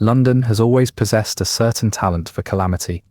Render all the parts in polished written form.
London has always possessed a certain talent for calamity,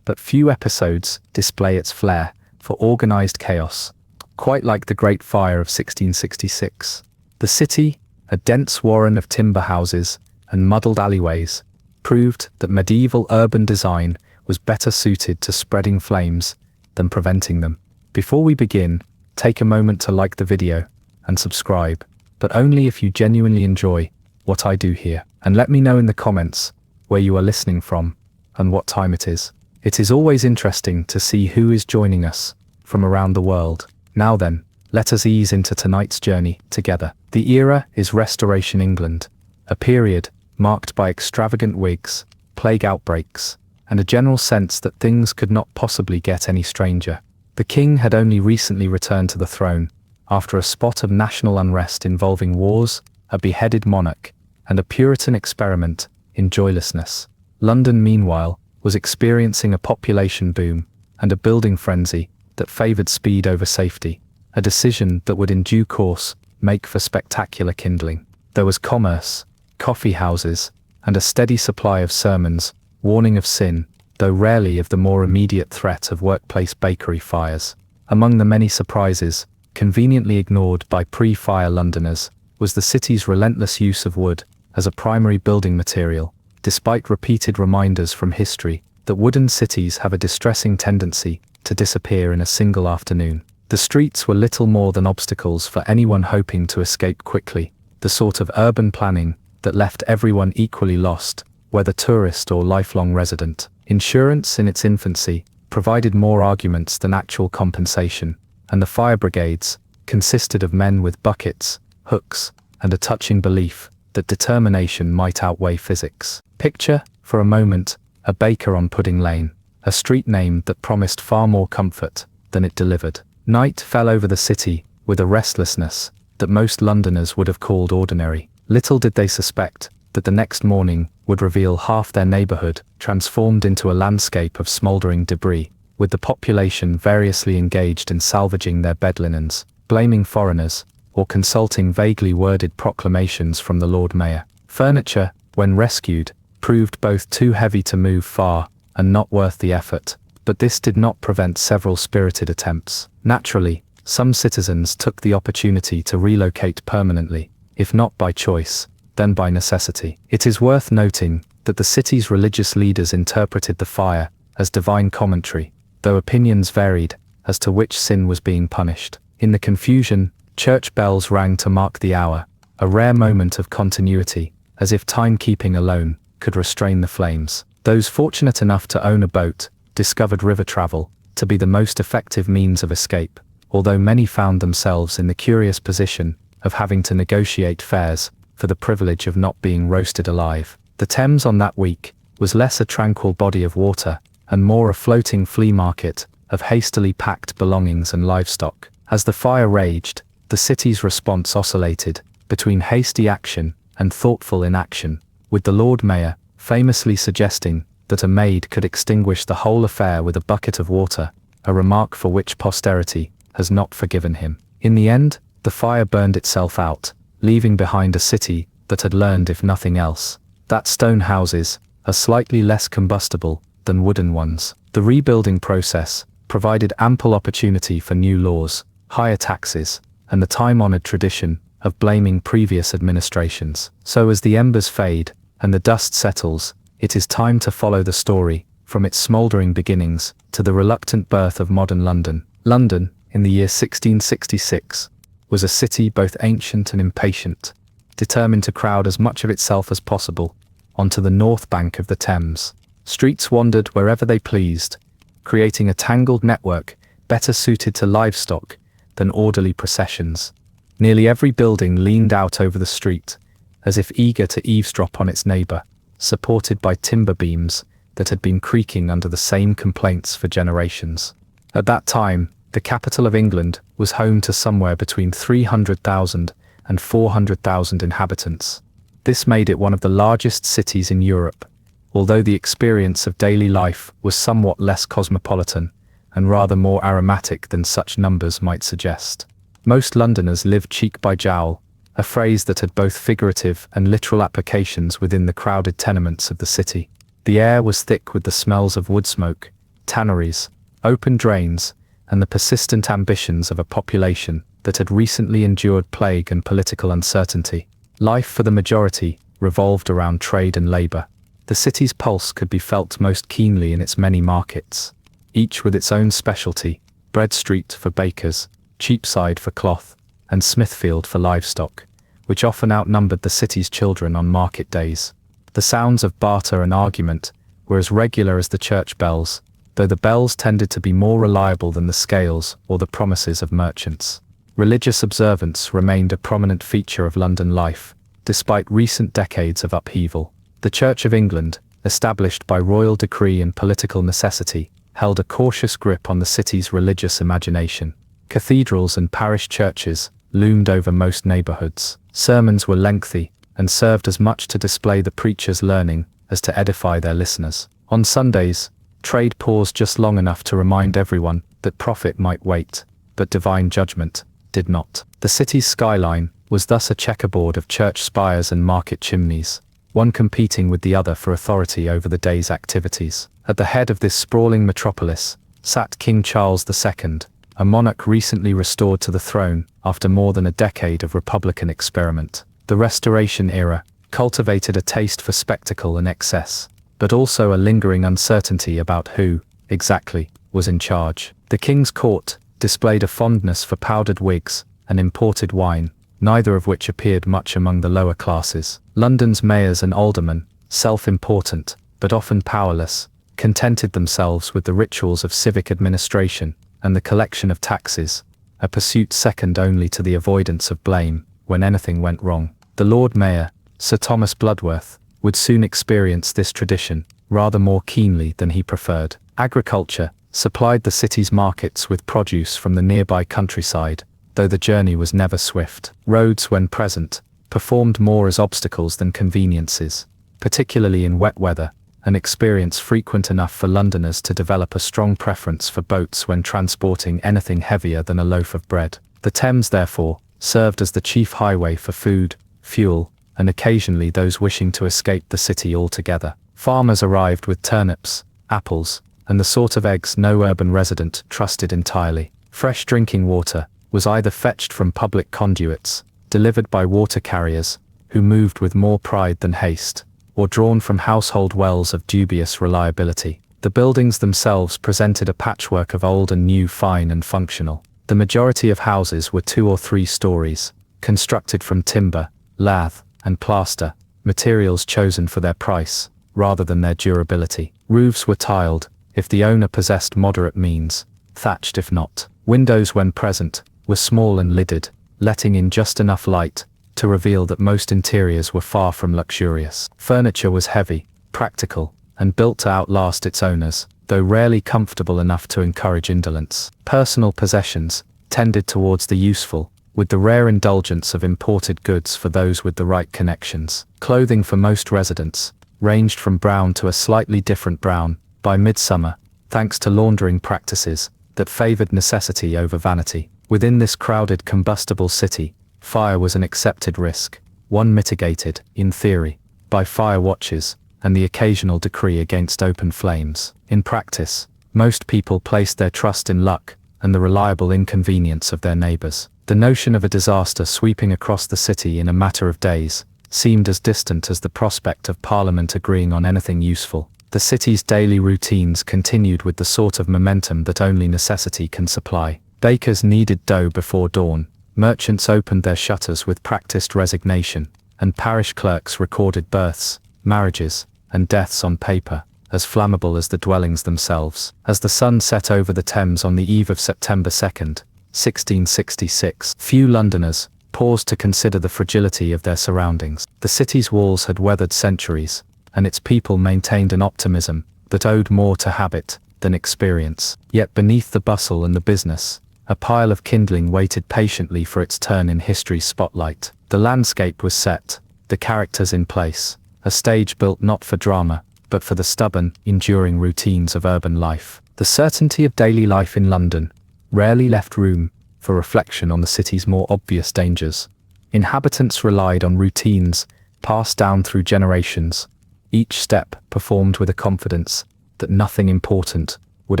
but few episodes display its flair for organized chaos, quite like the Great Fire of 1666. The city, a dense warren of timber houses and muddled alleyways, proved that medieval urban design was better suited to spreading flames than preventing them. Before we begin, take a moment to like the video and subscribe, but only if you genuinely enjoy what I do here. And let me know in the comments where you are listening from and what time it is. It is always interesting to see who is joining us from around the world. Now then, let us ease into tonight's journey together. The era is Restoration England, a period marked by extravagant wigs, plague outbreaks, and a general sense that things could not possibly get any stranger. The king had only recently returned to the throne after a spot of national unrest involving wars, a beheaded monarch, and a Puritan experiment in joylessness. London, meanwhile, was experiencing a population boom and a building frenzy that favored speed over safety, a decision that would in due course make for spectacular kindling. There was commerce, coffee houses, and a steady supply of sermons, warning of sin, though rarely of the more immediate threat of workplace bakery fires. Among the many surprises, conveniently ignored by pre-fire Londoners, was the city's relentless use of wood as a primary building material, despite repeated reminders from history that wooden cities have a distressing tendency to disappear in a single afternoon. The streets were little more than obstacles for anyone hoping to escape quickly, the sort of urban planning that left everyone equally lost, whether tourist or lifelong resident. Insurance in its infancy provided more arguments than actual compensation, and the fire brigades consisted of men with buckets, hooks, and a touching belief that determination might outweigh physics. Picture, for a moment, a baker on Pudding Lane, a street name that promised far more comfort than it delivered. Night fell over the city with a restlessness that most Londoners would have called ordinary. Little did they suspect that the next morning would reveal half their neighborhood transformed into a landscape of smoldering debris, with the population variously engaged in salvaging their bed linens, blaming foreigners, or consulting vaguely worded proclamations from the Lord Mayor. Furniture, when rescued, proved both too heavy to move far and not worth the effort, but this did not prevent several spirited attempts. Naturally, some citizens took the opportunity to relocate permanently, if not by choice, then by necessity. It is worth noting that the city's religious leaders interpreted the fire as divine commentary, though opinions varied as to which sin was being punished. In the confusion, church bells rang to mark the hour, a rare moment of continuity, as if timekeeping alone could restrain the flames. Those fortunate enough to own a boat discovered river travel to be the most effective means of escape, although many found themselves in the curious position of having to negotiate fares for the privilege of not being roasted alive. The Thames on that week was less a tranquil body of water and more a floating flea market of hastily packed belongings and livestock. As the fire raged, the city's response oscillated between hasty action and thoughtful inaction, with the Lord Mayor famously suggesting that a maid could extinguish the whole affair with a bucket of water, a remark for which posterity has not forgiven him. In the end, the fire burned itself out, leaving behind a city that had learned, if nothing else, that stone houses are slightly less combustible than wooden ones. The rebuilding process provided ample opportunity for new laws, higher taxes, and the time-honored tradition of blaming previous administrations. So as the embers fade and the dust settles, it is time to follow the story from its smoldering beginnings to the reluctant birth of modern London. London, in the year 1666, was a city both ancient and impatient, determined to crowd as much of itself as possible onto the north bank of the Thames. Streets wandered wherever they pleased, creating a tangled network better suited to livestock than orderly processions. Nearly every building leaned out over the street, as if eager to eavesdrop on its neighbor, supported by timber beams that had been creaking under the same complaints for generations. At that time, the capital of England was home to somewhere between 300,000 and 400,000 inhabitants. This made it one of the largest cities in Europe, although the experience of daily life was somewhat less cosmopolitan and rather more aromatic than such numbers might suggest. Most Londoners lived cheek by jowl a phrase that had both figurative and literal applications within the crowded tenements of the city. The air was thick with the smells of wood smoke, tanneries, open drains, and the persistent ambitions of a population that had recently endured plague and political uncertainty. Life for the majority revolved around trade and labor. The city's pulse could be felt most keenly in its many markets, each with its own specialty: Bread Street for bakers, Cheapside for cloth, and Smithfield for livestock, which often outnumbered the city's children on market days. The sounds of barter and argument were as regular as the church bells, though the bells tended to be more reliable than the scales or the promises of merchants. Religious observance remained a prominent feature of London life, despite recent decades of upheaval. The Church of England, established by royal decree and political necessity, held a cautious grip on the city's religious imagination. Cathedrals and parish churches loomed over most neighborhoods. Sermons were lengthy and served as much to display the preacher's learning as to edify their listeners. On Sundays, trade paused just long enough to remind everyone that profit might wait, but divine judgment did not. The city's skyline was thus a checkerboard of church spires and market chimneys, one competing with the other for authority over the day's activities. At the head of this sprawling metropolis sat King Charles II, a monarch recently restored to the throne after more than a decade of republican experiment. The Restoration era cultivated a taste for spectacle and excess, but also a lingering uncertainty about who, exactly, was in charge. The King's Court displayed a fondness for powdered wigs and imported wine, neither of which appeared much among the lower classes. London's mayors and aldermen, self-important, but often powerless, contented themselves with the rituals of civic administration and the collection of taxes, a pursuit second only to the avoidance of blame when anything went wrong. The Lord Mayor, Sir Thomas Bloodworth, would soon experience this tradition rather more keenly than he preferred. Agriculture supplied the city's markets with produce from the nearby countryside, though the journey was never swift. Roads, when present, performed more as obstacles than conveniences, particularly in wet weather, an experience frequent enough for Londoners to develop a strong preference for boats when transporting anything heavier than a loaf of bread. The Thames, therefore, served as the chief highway for food, fuel, and occasionally those wishing to escape the city altogether. Farmers arrived with turnips, apples, and the sort of eggs no urban resident trusted entirely. Fresh drinking water was either fetched from public conduits, delivered by water carriers, who moved with more pride than haste, or drawn from household wells of dubious reliability. The buildings themselves presented a patchwork of old and new, fine and functional. The majority of houses were 2 or 3 stories, constructed from timber, lath, and plaster, materials chosen for their price, rather than their durability. Roofs were tiled, if the owner possessed moderate means, thatched if not. Windows, when present, were small and lidded, letting in just enough light to reveal that most interiors were far from luxurious. Furniture was heavy, practical, and built to outlast its owners, though rarely comfortable enough to encourage indolence. Personal possessions tended towards the useful, with the rare indulgence of imported goods for those with the right connections. Clothing for most residents ranged from brown to a slightly different brown by midsummer, thanks to laundering practices that favored necessity over vanity. Within this crowded, combustible city, fire was an accepted risk, one mitigated, in theory, by fire watches and the occasional decree against open flames. In practice, most people placed their trust in luck and the reliable inconvenience of their neighbors. The notion of a disaster sweeping across the city in a matter of days seemed as distant as the prospect of Parliament agreeing on anything useful. The city's daily routines continued with the sort of momentum that only necessity can supply. Bakers kneaded dough before dawn, merchants opened their shutters with practiced resignation, and parish clerks recorded births, marriages, and deaths on paper, as flammable as the dwellings themselves. As the sun set over the Thames on the eve of September 2nd, 1666, few Londoners paused to consider the fragility of their surroundings. The city's walls had weathered centuries, and its people maintained an optimism that owed more to habit than experience. Yet beneath the bustle and the business, a pile of kindling waited patiently for its turn in history's spotlight. The landscape was set, the characters in place, a stage built not for drama, but for the stubborn, enduring routines of urban life. The certainty of daily life in London rarely left room for reflection on the city's more obvious dangers. Inhabitants relied on routines passed down through generations, each step performed with a confidence that nothing important would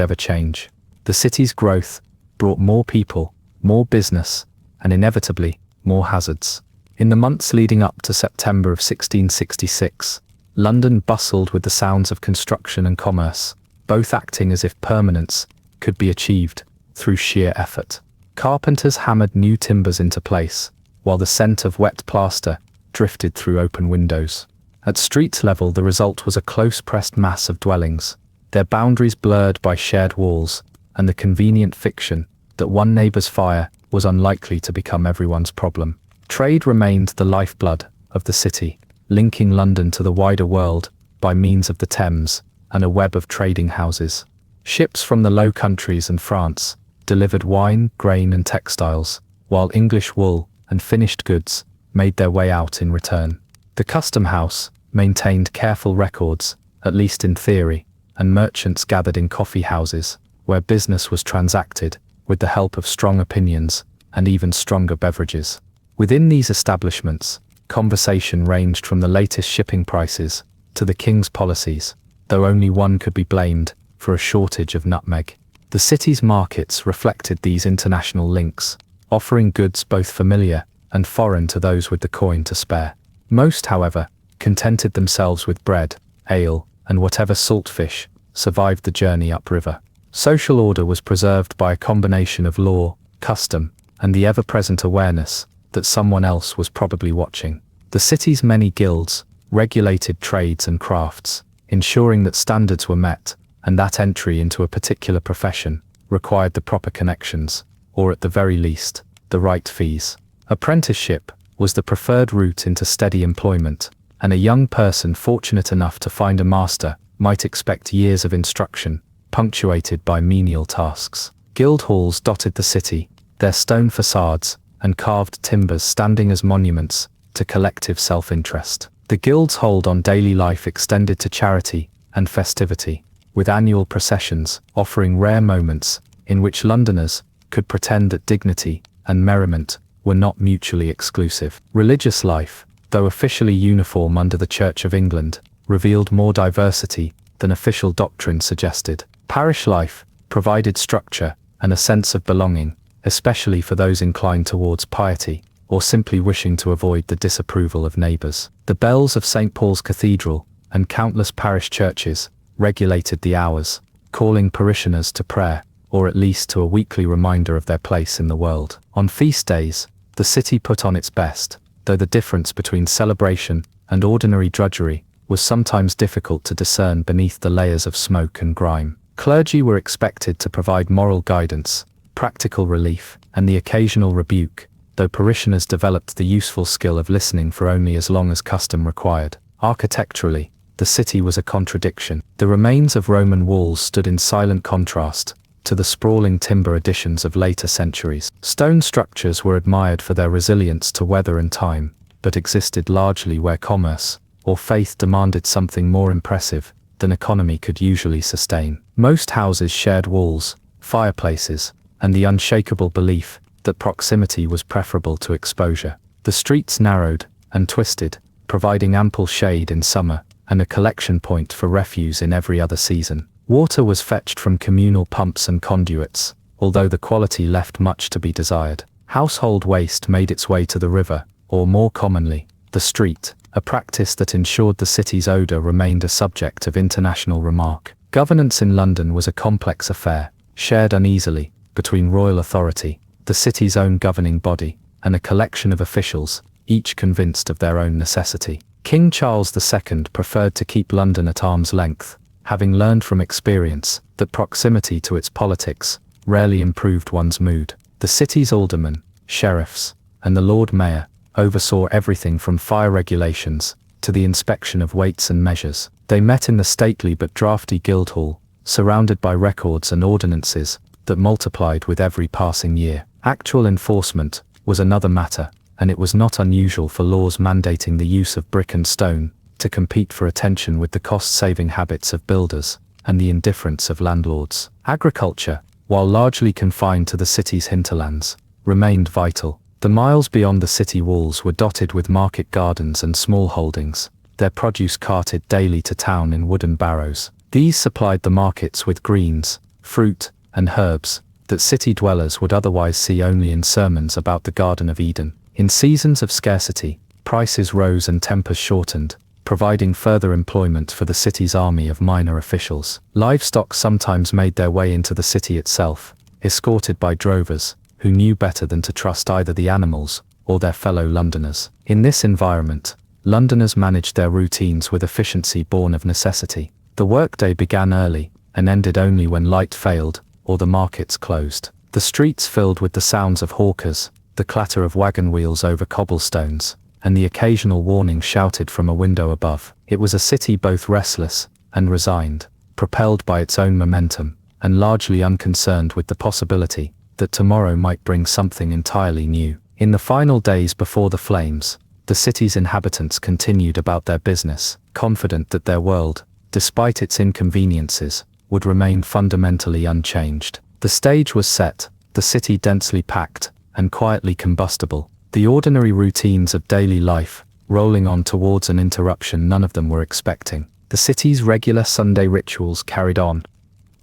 ever change. The city's growth brought more people, more business, and inevitably, more hazards. In the months leading up to September of 1666, London bustled with the sounds of construction and commerce, both acting as if permanence could be achieved through sheer effort. Carpenters hammered new timbers into place, while the scent of wet plaster drifted through open windows. At street level, the result was a close-pressed mass of dwellings, their boundaries blurred by shared walls, and the convenient fiction that one neighbour's fire was unlikely to become everyone's problem. Trade remained the lifeblood of the city, linking London to the wider world by means of the Thames and a web of trading houses. Ships from the Low Countries and France delivered wine, grain and textiles, while English wool and finished goods made their way out in return. The custom house maintained careful records, at least in theory, and merchants gathered in coffee houses, where business was transacted with the help of strong opinions and even stronger beverages. Within these establishments, conversation ranged from the latest shipping prices to the king's policies, though only one could be blamed for a shortage of nutmeg. The city's markets reflected these international links, offering goods both familiar and foreign to those with the coin to spare. Most, however, contented themselves with bread, ale, and whatever saltfish survived the journey upriver. Social order was preserved by a combination of law, custom, and the ever-present awareness that someone else was probably watching. The city's many guilds regulated trades and crafts, ensuring that standards were met and that entry into a particular profession required the proper connections, or at the very least, the right fees. Apprenticeship was the preferred route into steady employment, and a young person fortunate enough to find a master might expect years of instruction, punctuated by menial tasks. Guild halls dotted the city, their stone facades and carved timbers standing as monuments to collective self-interest. The guild's hold on daily life extended to charity and festivity, with annual processions offering rare moments in which Londoners could pretend that dignity and merriment were not mutually exclusive. Religious life, though officially uniform under the Church of England, revealed more diversity than official doctrine suggested. Parish life provided structure and a sense of belonging, especially for those inclined towards piety, or simply wishing to avoid the disapproval of neighbours. The bells of St. Paul's Cathedral and countless parish churches regulated the hours, calling parishioners to prayer, or at least to a weekly reminder of their place in the world. On feast days, the city put on its best, though the difference between celebration and ordinary drudgery was sometimes difficult to discern beneath the layers of smoke and grime. Clergy were expected to provide moral guidance, practical relief, and the occasional rebuke, though parishioners developed the useful skill of listening for only as long as custom required. Architecturally, the city was a contradiction. The remains of Roman walls stood in silent contrast to the sprawling timber additions of later centuries. Stone structures were admired for their resilience to weather and time, but existed largely where commerce or faith demanded something more impressive than economy could usually sustain. Most houses shared walls, fireplaces, and the unshakable belief that proximity was preferable to exposure. The streets narrowed and twisted, providing ample shade in summer and a collection point for refuse in every other season. Water was fetched from communal pumps and conduits, although the quality left much to be desired. Household waste made its way to the river, or more commonly, the street, a practice that ensured the city's odour remained a subject of international remark. Governance in London was a complex affair, shared uneasily between royal authority, the city's own governing body, and a collection of officials, each convinced of their own necessity. King Charles II preferred to keep London at arm's length, having learned from experience that proximity to its politics rarely improved one's mood. The city's aldermen, sheriffs, and the Lord Mayor oversaw everything from fire regulations to the inspection of weights and measures. They met in the stately but drafty Guildhall, surrounded by records and ordinances that multiplied with every passing year. Actual enforcement was another matter, and it was not unusual for laws mandating the use of brick and stone to compete for attention with the cost-saving habits of builders and the indifference of landlords. Agriculture, while largely confined to the city's hinterlands, remained vital. The miles beyond the city walls were dotted with market gardens and small holdings, their produce carted daily to town in wooden barrows. These supplied the markets with greens, fruit, and herbs that city dwellers would otherwise see only in sermons about the Garden of Eden. In seasons of scarcity, prices rose and tempers shortened, providing further employment for the city's army of minor officials. Livestock sometimes made their way into the city itself, escorted by drovers, who knew better than to trust either the animals or their fellow Londoners. In this environment, Londoners managed their routines with efficiency born of necessity. The workday began early and ended only when light failed or the markets closed. The streets filled with the sounds of hawkers, the clatter of wagon wheels over cobblestones, and the occasional warning shouted from a window above. It was a city both restless and resigned, propelled by its own momentum, and largely unconcerned with the possibility that tomorrow might bring something entirely new. In the final days before the flames, the city's inhabitants continued about their business, confident that their world, despite its inconveniences, would remain fundamentally unchanged. The stage was set, the city densely packed and quietly combustible, the ordinary routines of daily life rolling on towards an interruption none of them were expecting. The city's regular Sunday rituals carried on,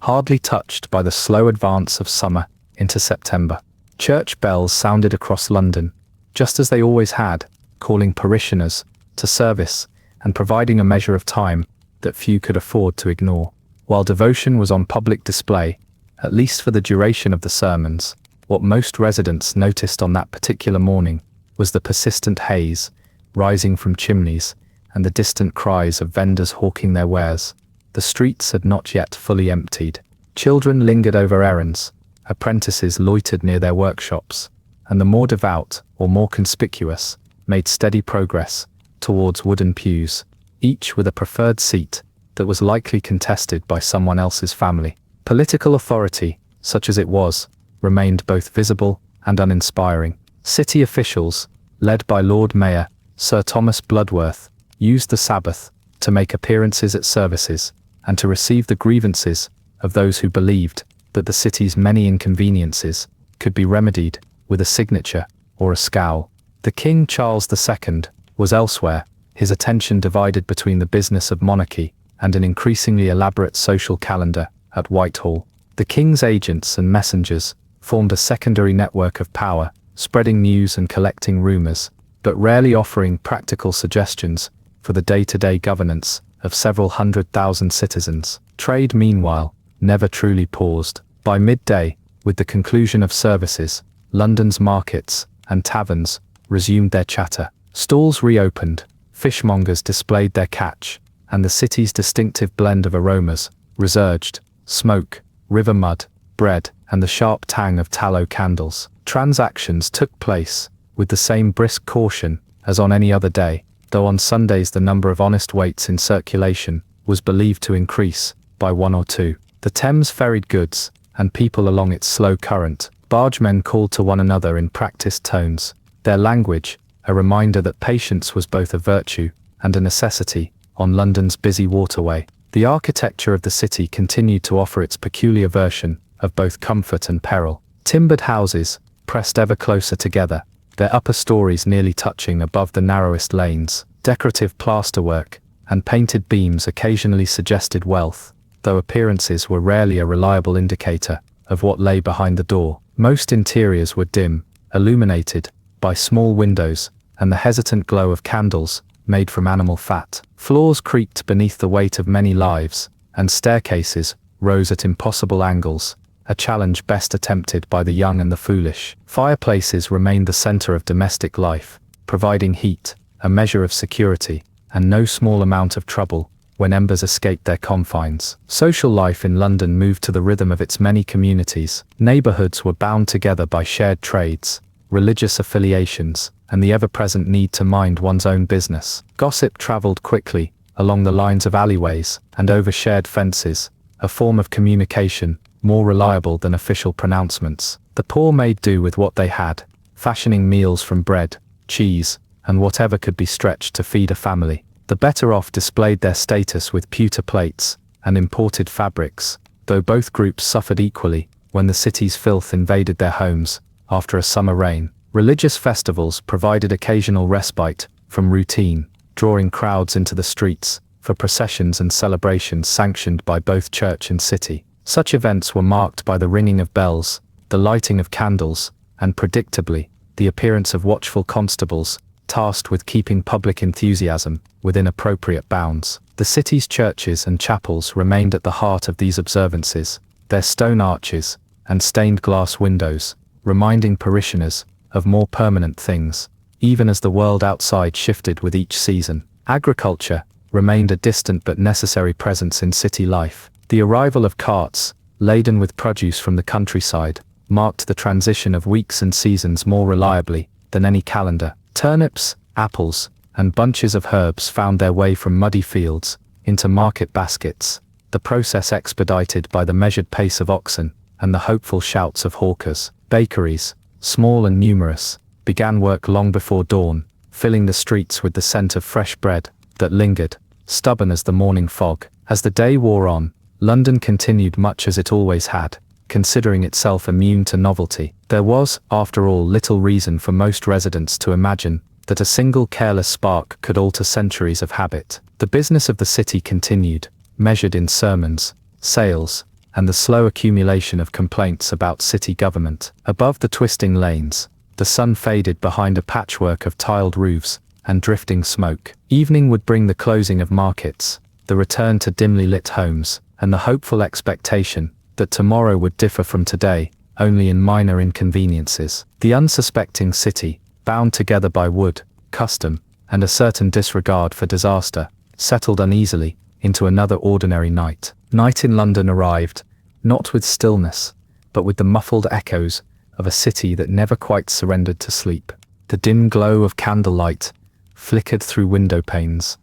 hardly touched by the slow advance of summer into September. Church bells sounded across London, just as they always had, calling parishioners to service and providing a measure of time that few could afford to ignore. While devotion was on public display, at least for the duration of the sermons, what most residents noticed on that particular morning was the persistent haze rising from chimneys and the distant cries of vendors hawking their wares. The streets had not yet fully emptied. Children lingered over errands, apprentices loitered near their workshops, and the more devout or more conspicuous made steady progress towards wooden pews, each with a preferred seat that was likely contested by someone else's family. Political authority, such as it was, remained both visible and uninspiring. City officials, led by Lord Mayor Sir Thomas Bloodworth, used the Sabbath to make appearances at services and to receive the grievances of those who believed that the city's many inconveniences could be remedied with a signature or a scowl. The King Charles II was elsewhere, his attention divided between the business of monarchy and an increasingly elaborate social calendar at Whitehall. The King's agents and messengers formed a secondary network of power, spreading news and collecting rumors, but rarely offering practical suggestions for the day-to-day governance of several 100,000 citizens. Trade, meanwhile, never truly paused. By midday, with the conclusion of services, London's markets and taverns resumed their chatter. Stalls reopened, fishmongers displayed their catch, and the city's distinctive blend of aromas resurged: smoke, river mud, bread, and the sharp tang of tallow candles. Transactions took place with the same brisk caution as on any other day, though on Sundays the number of honest weights in circulation was believed to increase by one or two. The Thames ferried goods and people along its slow current. Bargemen called to one another in practiced tones, their language a reminder that patience was both a virtue and a necessity on London's busy waterway. The architecture of the city continued to offer its peculiar version of both comfort and peril. Timbered houses, pressed ever closer together, their upper stories nearly touching above the narrowest lanes, decorative plasterwork, and painted beams occasionally suggested wealth, though appearances were rarely a reliable indicator of what lay behind the door. Most interiors were dim, illuminated by small windows and the hesitant glow of candles made from animal fat. Floors creaked beneath the weight of many lives, and staircases rose at impossible angles, a challenge best attempted by the young and the foolish. Fireplaces remained the center of domestic life, providing heat, a measure of security, and no small amount of trouble when embers escaped their confines. Social life in London moved to the rhythm of its many communities. Neighborhoods were bound together by shared trades, religious affiliations, and the ever-present need to mind one's own business. Gossip traveled quickly along the lines of alleyways and over shared fences, a form of communication more reliable than official pronouncements. The poor made do with what they had, fashioning meals from bread, cheese, and whatever could be stretched to feed a family. The better off displayed their status with pewter plates and imported fabrics, though both groups suffered equally when the city's filth invaded their homes after a summer rain. Religious festivals provided occasional respite from routine, drawing crowds into the streets for processions and celebrations sanctioned by both church and city. Such events were marked by the ringing of bells, the lighting of candles, and predictably, the appearance of watchful constables, tasked with keeping public enthusiasm within appropriate bounds. The city's churches and chapels remained at the heart of these observances, their stone arches and stained glass windows, reminding parishioners of more permanent things. Even as the world outside shifted with each season, agriculture remained a distant but necessary presence in city life. The arrival of carts, laden with produce from the countryside, marked the transition of weeks and seasons more reliably than any calendar. Turnips, apples, and bunches of herbs found their way from muddy fields into market baskets, the process expedited by the measured pace of oxen and the hopeful shouts of hawkers. Bakeries, small and numerous, began work long before dawn, filling the streets with the scent of fresh bread that lingered, stubborn as the morning fog. As the day wore on, London continued much as it always had, considering itself immune to novelty. There was, after all, little reason for most residents to imagine that a single careless spark could alter centuries of habit. The business of the city continued, measured in sermons, sales, and the slow accumulation of complaints about city government. Above the twisting lanes, the sun faded behind a patchwork of tiled roofs and drifting smoke. Evening would bring the closing of markets, the return to dimly lit homes, and the hopeful expectation that tomorrow would differ from today only in minor inconveniences. The unsuspecting city, bound together by wood, custom, and a certain disregard for disaster, settled uneasily into another ordinary night. Night in London arrived, not with stillness, but with the muffled echoes of a city that never quite surrendered to sleep. The dim glow of candlelight flickered through window panes,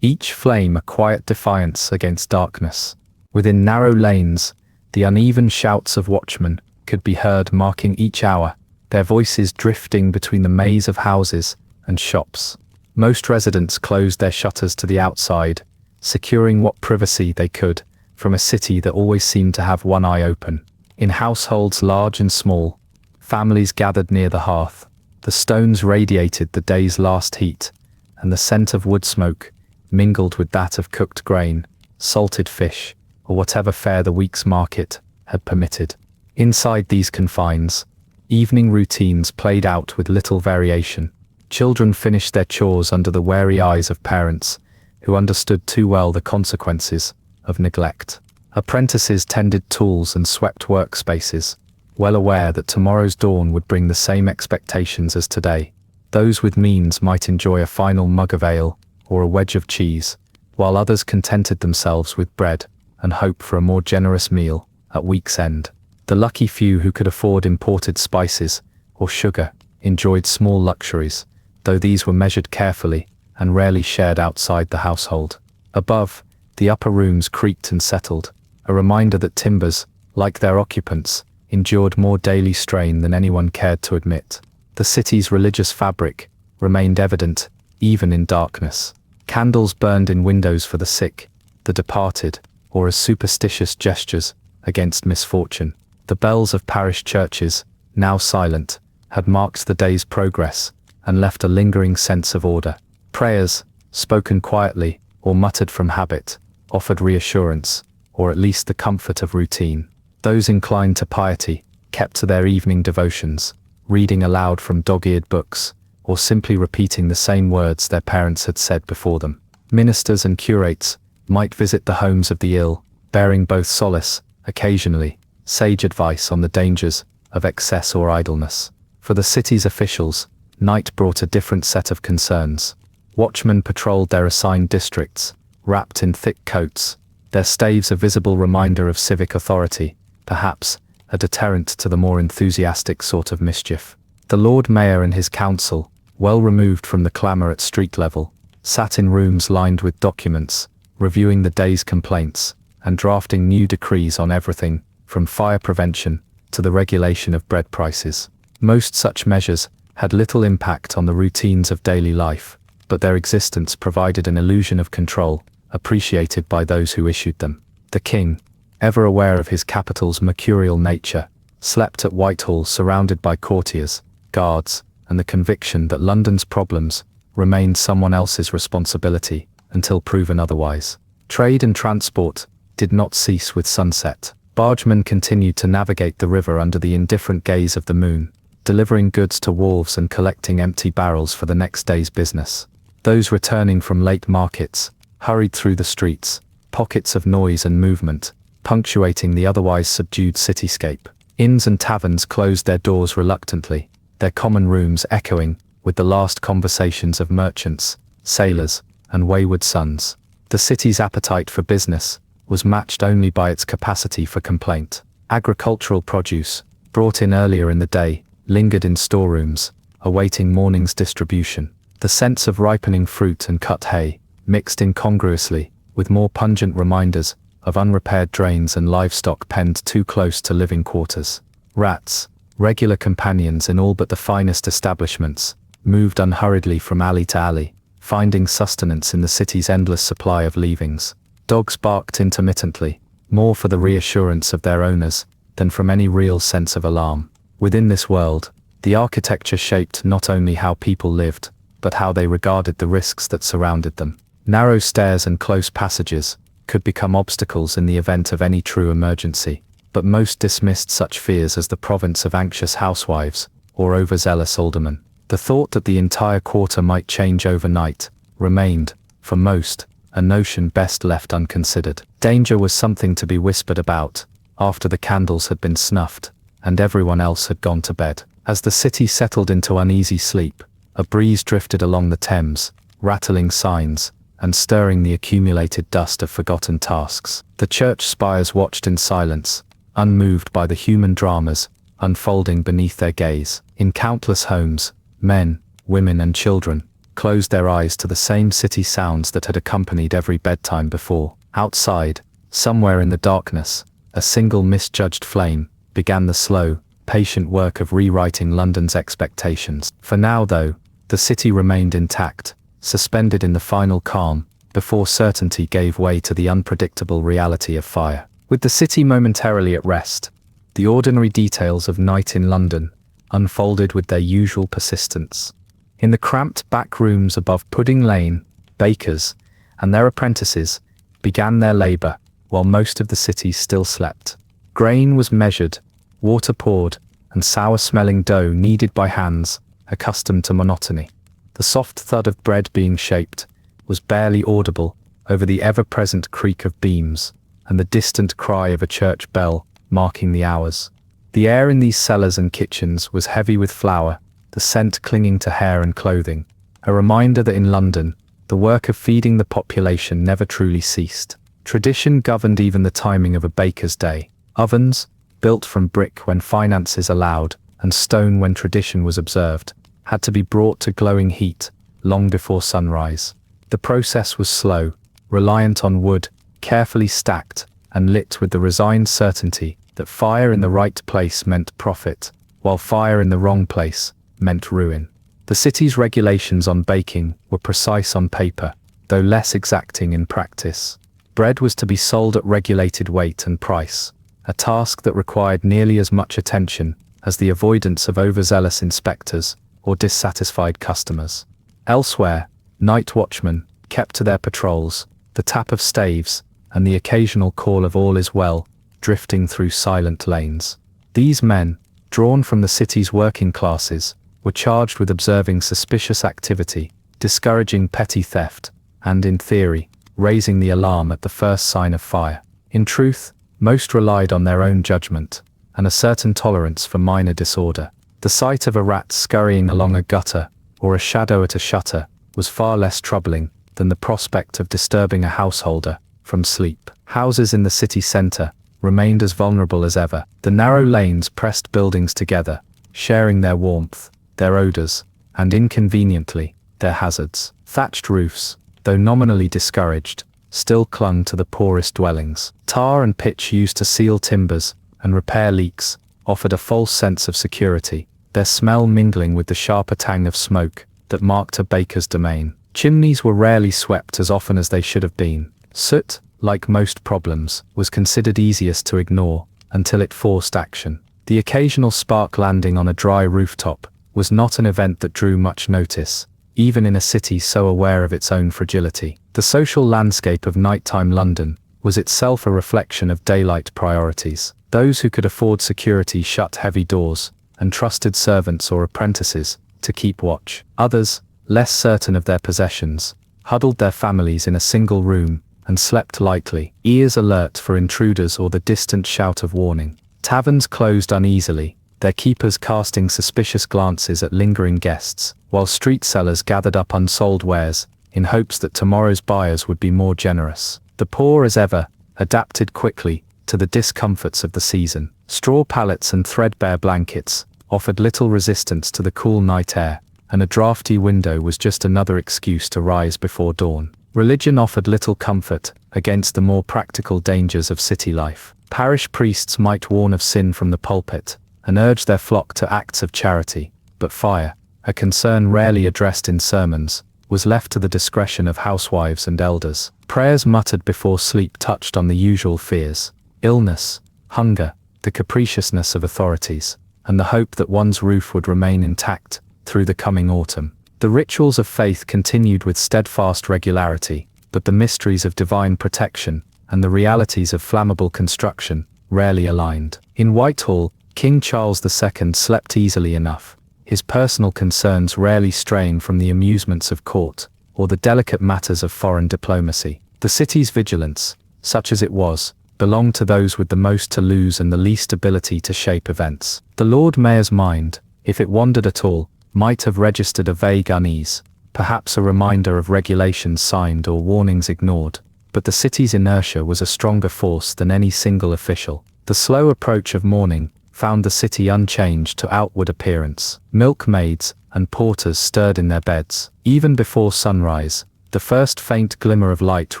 each flame a quiet defiance against darkness. Within narrow lanes, the uneven shouts of watchmen could be heard marking each hour, their voices drifting between the maze of houses and shops. Most residents closed their shutters to the outside, securing what privacy they could from a city that always seemed to have one eye open. In households large and small, families gathered near the hearth. The stones radiated the day's last heat, and the scent of wood smoke mingled with that of cooked grain, salted fish, or whatever fare the week's market had permitted. Inside these confines, evening routines played out with little variation. Children finished their chores under the wary eyes of parents, who understood too well the consequences of neglect. Apprentices tended tools and swept workspaces, well aware that tomorrow's dawn would bring the same expectations as today. Those with means might enjoy a final mug of ale or a wedge of cheese, while others contented themselves with bread and hope for a more generous meal at week's end. The lucky few who could afford imported spices or sugar enjoyed small luxuries, though these were measured carefully and rarely shared outside the household. Above, the upper rooms creaked and settled, a reminder that timbers, like their occupants, endured more daily strain than anyone cared to admit. The city's religious fabric remained evident even in darkness. Candles burned in windows for the sick, the departed, or as superstitious gestures against misfortune. The bells of parish churches, now silent, had marked the day's progress and left a lingering sense of order. Prayers, spoken quietly or muttered from habit, offered reassurance, or at least the comfort of routine. Those inclined to piety kept to their evening devotions, reading aloud from dog-eared books, or simply repeating the same words their parents had said before them. Ministers and curates might visit the homes of the ill, bearing both solace, occasionally, sage advice on the dangers of excess or idleness. For the city's officials, night brought a different set of concerns. Watchmen patrolled their assigned districts, wrapped in thick coats, their staves a visible reminder of civic authority, perhaps a deterrent to the more enthusiastic sort of mischief. The Lord Mayor and his council, well removed from the clamour at street level, sat in rooms lined with documents, reviewing the day's complaints, and drafting new decrees on everything from fire prevention to the regulation of bread prices. Most such measures had little impact on the routines of daily life, but their existence provided an illusion of control, appreciated by those who issued them. The king, ever aware of his capital's mercurial nature, slept at Whitehall surrounded by courtiers, guards, and the conviction that London's problems remained someone else's responsibility until proven otherwise. Trade and transport did not cease with sunset. Bargemen continued to navigate the river under the indifferent gaze of the moon, delivering goods to wharves and collecting empty barrels for the next day's business. Those returning from late markets hurried through the streets, pockets of noise and movement, punctuating the otherwise subdued cityscape. Inns and taverns closed their doors reluctantly, their common rooms echoing with the last conversations of merchants, sailors, and wayward sons. The city's appetite for business was matched only by its capacity for complaint. Agricultural produce, brought in earlier in the day, lingered in storerooms, awaiting morning's distribution. The scents of ripening fruit and cut hay mixed incongruously with more pungent reminders of unrepaired drains and livestock penned too close to living quarters. Rats, regular companions in all but the finest establishments, moved unhurriedly from alley to alley, finding sustenance in the city's endless supply of leavings. Dogs barked intermittently, more for the reassurance of their owners than from any real sense of alarm. Within this world, the architecture shaped not only how people lived, but how they regarded the risks that surrounded them. Narrow stairs and close passages could become obstacles in the event of any true emergency, but most dismissed such fears as the province of anxious housewives or overzealous aldermen. The thought that the entire quarter might change overnight remained, for most, a notion best left unconsidered. Danger was something to be whispered about after the candles had been snuffed and everyone else had gone to bed. As the city settled into uneasy sleep, a breeze drifted along the Thames, rattling signs and stirring the accumulated dust of forgotten tasks. The church spires watched in silence, unmoved by the human dramas unfolding beneath their gaze. In countless homes, men, women and children closed their eyes to the same city sounds that had accompanied every bedtime before. Outside, somewhere in the darkness, a single misjudged flame began the slow, patient work of rewriting London's expectations. For now though, the city remained intact, suspended in the final calm, before certainty gave way to the unpredictable reality of fire. With the city momentarily at rest, the ordinary details of night in London unfolded with their usual persistence. In the cramped back rooms above Pudding Lane, bakers and their apprentices began their labour while most of the city still slept. Grain was measured, water poured, and sour-smelling dough kneaded by hands accustomed to monotony. The soft thud of bread being shaped was barely audible over the ever-present creak of beams and the distant cry of a church bell marking the hours. The air in these cellars and kitchens was heavy with flour, the scent clinging to hair and clothing, a reminder that in London, the work of feeding the population never truly ceased. Tradition governed even the timing of a baker's day. Ovens, built from brick when finances allowed and stone when tradition was observed, had to be brought to glowing heat long before sunrise. The process was slow, reliant on wood, carefully stacked and lit with the resigned certainty that fire in the right place meant profit, while fire in the wrong place meant ruin. The city's regulations on baking were precise on paper, though less exacting in practice. Bread was to be sold at regulated weight and price, a task that required nearly as much attention as the avoidance of overzealous inspectors or dissatisfied customers. Elsewhere, night watchmen kept to their patrols, the tap of staves and the occasional call of all is well drifting through silent lanes. These men, drawn from the city's working classes, were charged with observing suspicious activity, discouraging petty theft, and in theory, raising the alarm at the first sign of fire. In truth, most relied on their own judgment and a certain tolerance for minor disorder. The sight of a rat scurrying along a gutter or a shadow at a shutter was far less troubling than the prospect of disturbing a householder from sleep. Houses in the city centre remained as vulnerable as ever. The narrow lanes pressed buildings together, sharing their warmth, their odours, and inconveniently, their hazards. Thatched roofs, though nominally discouraged, still clung to the poorest dwellings. Tar and pitch used to seal timbers and repair leaks offered a false sense of security, their smell mingling with the sharper tang of smoke that marked a baker's domain. Chimneys were rarely swept as often as they should have been. Soot, like most problems, was considered easiest to ignore until it forced action. The occasional spark landing on a dry rooftop was not an event that drew much notice, even in a city so aware of its own fragility. The social landscape of nighttime London was itself a reflection of daylight priorities. Those who could afford security shut heavy doors and trusted servants or apprentices to keep watch. Others, less certain of their possessions, huddled their families in a single room and slept lightly, ears alert for intruders or the distant shout of warning. Taverns closed uneasily, their keepers casting suspicious glances at lingering guests, while street sellers gathered up unsold wares in hopes that tomorrow's buyers would be more generous. The poor, as ever, adapted quickly to the discomforts of the season. Straw pallets and threadbare blankets offered little resistance to the cool night air, and a draughty window was just another excuse to rise before dawn. Religion offered little comfort against the more practical dangers of city life. Parish priests might warn of sin from the pulpit and urge their flock to acts of charity, but fire, a concern rarely addressed in sermons, was left to the discretion of housewives and elders. Prayers muttered before sleep touched on the usual fears: illness, hunger, the capriciousness of authorities, and the hope that one's roof would remain intact through the coming autumn. The rituals of faith continued with steadfast regularity, but the mysteries of divine protection and the realities of flammable construction rarely aligned. In Whitehall, King Charles II slept easily enough, his personal concerns rarely straying from the amusements of court or the delicate matters of foreign diplomacy. The city's vigilance, such as it was, belonged to those with the most to lose and the least ability to shape events. The Lord Mayor's mind, if it wandered at all, might have registered a vague unease, perhaps a reminder of regulations signed or warnings ignored, but the city's inertia was a stronger force than any single official. The slow approach of morning found the city unchanged to outward appearance. Milkmaids and porters stirred in their beds. Even before sunrise, the first faint glimmer of light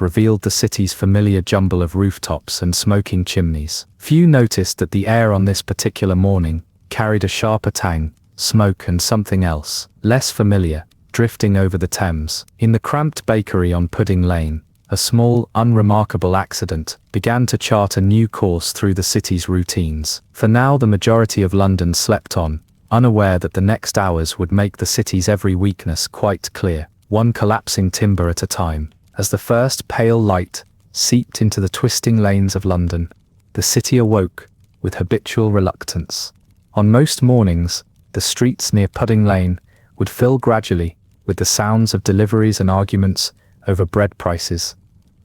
revealed the city's familiar jumble of rooftops and smoking chimneys. Few noticed that the air on this particular morning carried a sharper tang, smoke and something else, less familiar, drifting over the Thames. In the cramped bakery on Pudding Lane, a small, unremarkable accident began to chart a new course through the city's routines. For now the majority of London slept on, unaware that the next hours would make the city's every weakness quite clear, one collapsing timber at a time. As the first pale light seeped into the twisting lanes of London, the city awoke with habitual reluctance. On most mornings, the streets near Pudding Lane would fill gradually with the sounds of deliveries and arguments over bread prices,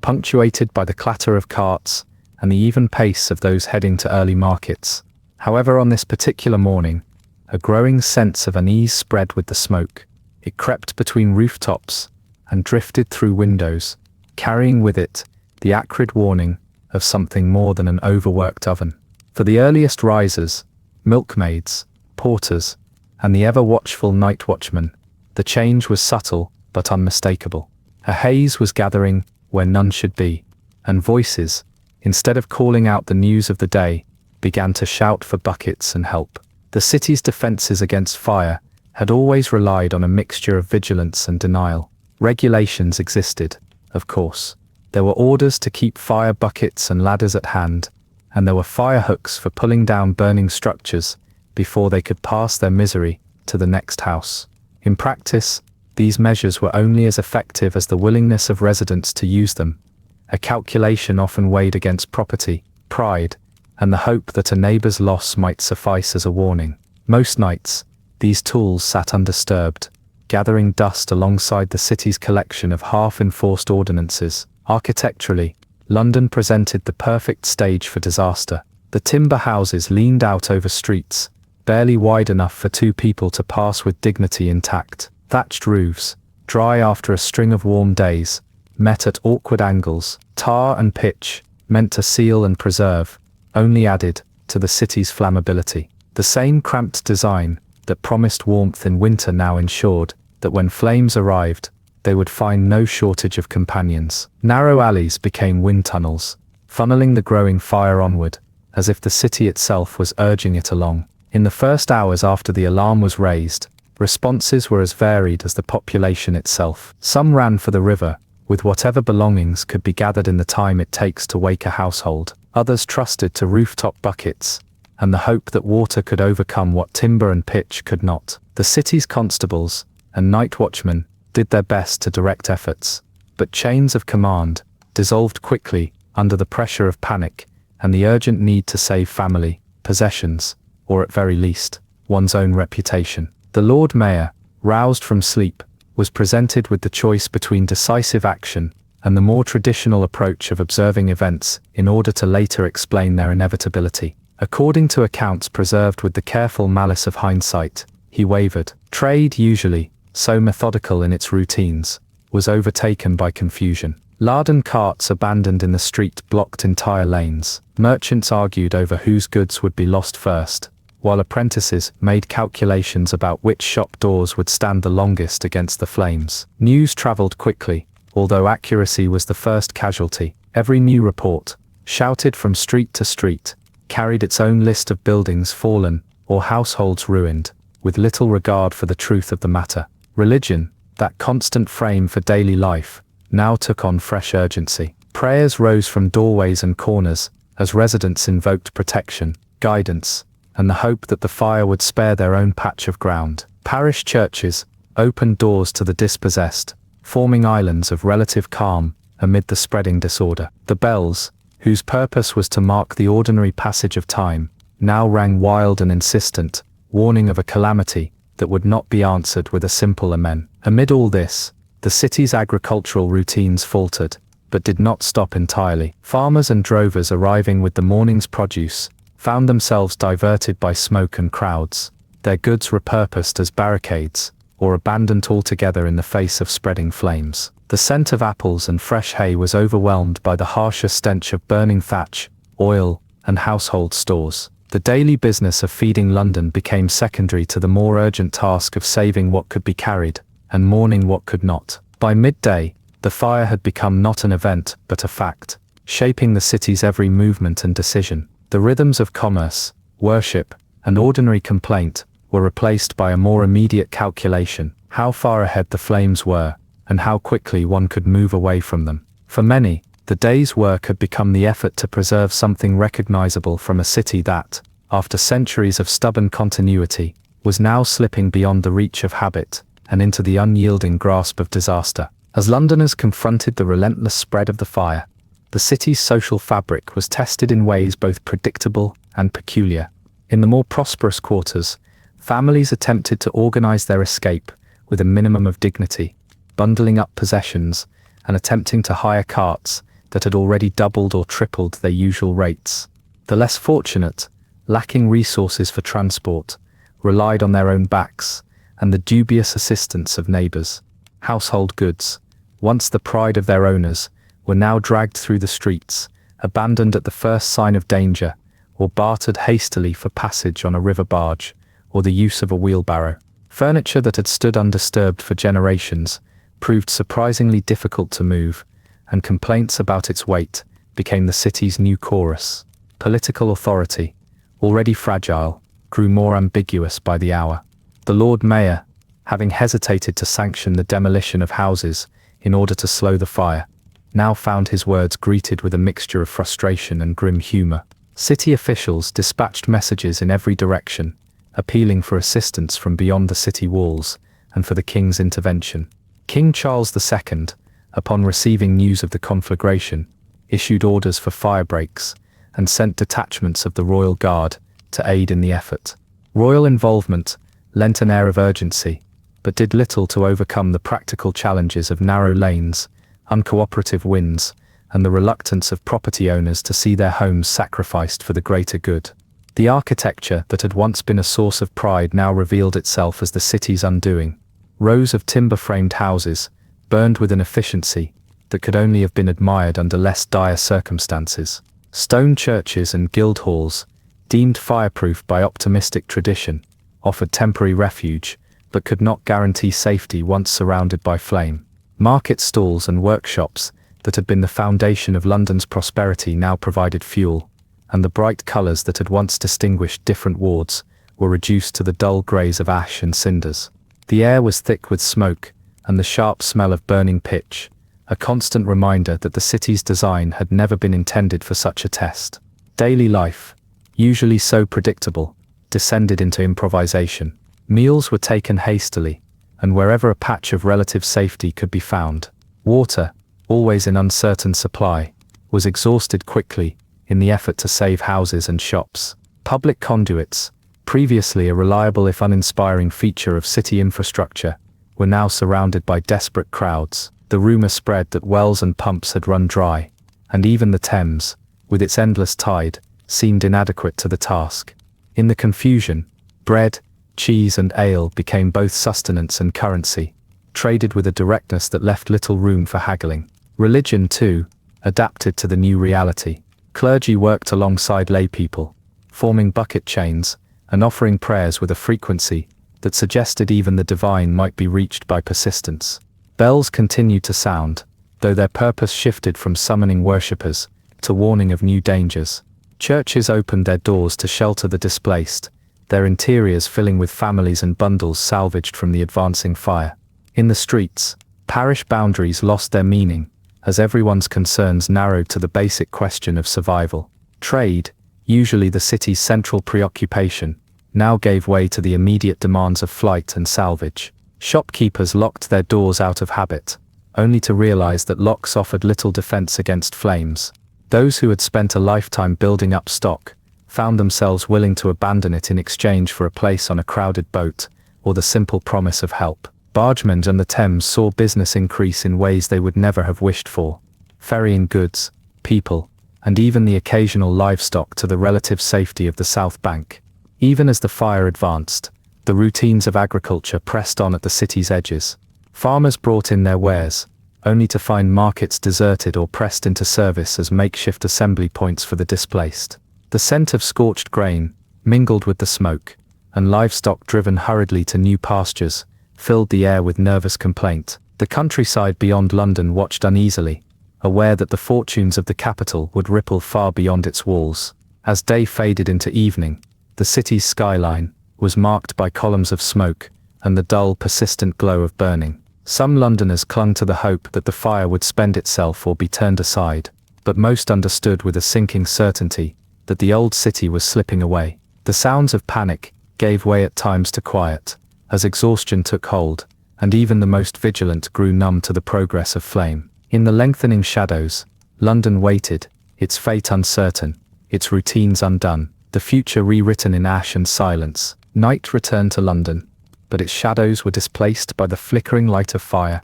punctuated by the clatter of carts and the even pace of those heading to early markets. However, on this particular morning, a growing sense of unease spread with the smoke. It crept between rooftops and drifted through windows, carrying with it the acrid warning of something more than an overworked oven. For the earliest risers, milkmaids, porters, and the ever-watchful night watchman, the change was subtle but unmistakable. A haze was gathering where none should be, and voices, instead of calling out the news of the day, began to shout for buckets and help. The city's defenses against fire had always relied on a mixture of vigilance and denial. Regulations existed, of course. There were orders to keep fire buckets and ladders at hand, and there were fire hooks for pulling down burning structures before they could pass their misery to the next house. In practice, these measures were only as effective as the willingness of residents to use them, a calculation often weighed against property, pride, and the hope that a neighbor's loss might suffice as a warning. Most nights, these tools sat undisturbed, gathering dust alongside the city's collection of half-enforced ordinances. Architecturally, London presented the perfect stage for disaster. The timber houses leaned out over streets, barely wide enough for two people to pass with dignity intact. Thatched roofs, dry after a string of warm days, met at awkward angles. Tar and pitch, meant to seal and preserve, only added to the city's flammability. The same cramped design that promised warmth in winter now ensured that when flames arrived, they would find no shortage of companions. Narrow alleys became wind tunnels, funneling the growing fire onward, as if the city itself was urging it along. In the first hours after the alarm was raised, responses were as varied as the population itself. Some ran for the river, with whatever belongings could be gathered in the time it takes to wake a household. Others trusted to rooftop buckets, and the hope that water could overcome what timber and pitch could not. The city's constables and night watchmen did their best to direct efforts, but chains of command dissolved quickly under the pressure of panic and the urgent need to save family, possessions, or at very least, one's own reputation. The Lord Mayor, roused from sleep, was presented with the choice between decisive action and the more traditional approach of observing events in order to later explain their inevitability. According to accounts preserved with the careful malice of hindsight, he wavered. Trade, usually so methodical in its routines, was overtaken by confusion. Laden carts abandoned in the street blocked entire lanes. Merchants argued over whose goods would be lost first, while apprentices made calculations about which shop doors would stand the longest against the flames. News traveled quickly, although accuracy was the first casualty. Every new report, shouted from street to street, carried its own list of buildings fallen or households ruined, with little regard for the truth of the matter. Religion, that constant frame for daily life, now took on fresh urgency. Prayers rose from doorways and corners as residents invoked protection, guidance, and the hope that the fire would spare their own patch of ground. Parish churches opened doors to the dispossessed, forming islands of relative calm amid the spreading disorder. The bells, whose purpose was to mark the ordinary passage of time, now rang wild and insistent, warning of a calamity that would not be answered with a simple amen. Amid all this, the city's agricultural routines faltered, but did not stop entirely. Farmers and drovers arriving with the morning's produce found themselves diverted by smoke and crowds, their goods repurposed as barricades, or abandoned altogether in the face of spreading flames. The scent of apples and fresh hay was overwhelmed by the harsher stench of burning thatch, oil, and household stores. The daily business of feeding London became secondary to the more urgent task of saving what could be carried, and mourning what could not. By midday, the fire had become not an event, but a fact, shaping the city's every movement and decision. The rhythms of commerce, worship, and ordinary complaint were replaced by a more immediate calculation, how far ahead the flames were, and how quickly one could move away from them. For many, the day's work had become the effort to preserve something recognizable from a city that, after centuries of stubborn continuity, was now slipping beyond the reach of habit and into the unyielding grasp of disaster. As Londoners confronted the relentless spread of the fire, the city's social fabric was tested in ways both predictable and peculiar. In the more prosperous quarters, families attempted to organize their escape with a minimum of dignity, bundling up possessions and attempting to hire carts that had already doubled or tripled their usual rates. The less fortunate, lacking resources for transport, relied on their own backs and the dubious assistance of neighbors. Household goods, once the pride of their owners, were now dragged through the streets, abandoned at the first sign of danger, or bartered hastily for passage on a river barge, or the use of a wheelbarrow. Furniture that had stood undisturbed for generations proved surprisingly difficult to move, and complaints about its weight became the city's new chorus. Political authority, already fragile, grew more ambiguous by the hour. The Lord Mayor, having hesitated to sanction the demolition of houses in order to slow the fire, now found his words greeted with a mixture of frustration and grim humor. City officials dispatched messages in every direction, appealing for assistance from beyond the city walls and for the king's intervention. King Charles II, upon receiving news of the conflagration, issued orders for fire breaks and sent detachments of the Royal Guard to aid in the effort. Royal involvement lent an air of urgency, but did little to overcome the practical challenges of narrow lanes, uncooperative winds, and the reluctance of property owners to see their homes sacrificed for the greater good. The architecture that had once been a source of pride now revealed itself as the city's undoing. Rows of timber-framed houses, burned with an efficiency that could only have been admired under less dire circumstances. Stone churches and guild halls, deemed fireproof by optimistic tradition, offered temporary refuge, but could not guarantee safety once surrounded by flame. Market stalls and workshops that had been the foundation of London's prosperity now provided fuel, and the bright colours that had once distinguished different wards were reduced to the dull greys of ash and cinders. The air was thick with smoke, and the sharp smell of burning pitch, a constant reminder that the city's design had never been intended for such a test. Daily life, usually so predictable, descended into improvisation. Meals were taken hastily, and wherever a patch of relative safety could be found, water, always in uncertain supply, was exhausted quickly in the effort to save houses and shops. Public conduits, previously a reliable if uninspiring feature of city infrastructure, were now surrounded by desperate crowds. The rumor spread that wells and pumps had run dry, and even the Thames, with its endless tide, seemed inadequate to the task. In the confusion, bread, cheese and ale became both sustenance and currency, traded with a directness that left little room for haggling. Religion, too, adapted to the new reality. Clergy worked alongside laypeople, forming bucket chains and offering prayers with a frequency that suggested even the divine might be reached by persistence. Bells continued to sound, though their purpose shifted from summoning worshippers to warning of new dangers. Churches opened their doors to shelter the displaced, their interiors filling with families and bundles salvaged from the advancing fire. In the streets, parish boundaries lost their meaning, as everyone's concerns narrowed to the basic question of survival. Trade, usually the city's central preoccupation, now gave way to the immediate demands of flight and salvage. Shopkeepers locked their doors out of habit, only to realize that locks offered little defense against flames. Those who had spent a lifetime building up stock found themselves willing to abandon it in exchange for a place on a crowded boat or the simple promise of help. Bargemen on the Thames saw business increase in ways they would never have wished for, ferrying goods, people, and even the occasional livestock to the relative safety of the South Bank. Even as the fire advanced, the routines of agriculture pressed on at the city's edges. Farmers brought in their wares, only to find markets deserted or pressed into service as makeshift assembly points for the displaced. The scent of scorched grain, mingled with the smoke, and livestock driven hurriedly to new pastures, filled the air with nervous complaint. The countryside beyond London watched uneasily, aware that the fortunes of the capital would ripple far beyond its walls. As day faded into evening, the city's skyline was marked by columns of smoke and the dull, persistent glow of burning. Some Londoners clung to the hope that the fire would spend itself or be turned aside, but most understood with a sinking certainty that the old city was slipping away. The sounds of panic gave way at times to quiet, as exhaustion took hold, and even the most vigilant grew numb to the progress of flame. In the lengthening shadows, London waited, its fate uncertain, its routines undone, the future rewritten in ash and silence. Night returned to London, but its shadows were displaced by the flickering light of fire,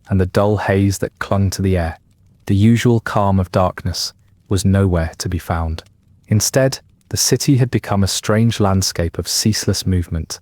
and the dull haze that clung to the air. The usual calm of darkness was nowhere to be found. Instead, the city had become a strange landscape of ceaseless movement,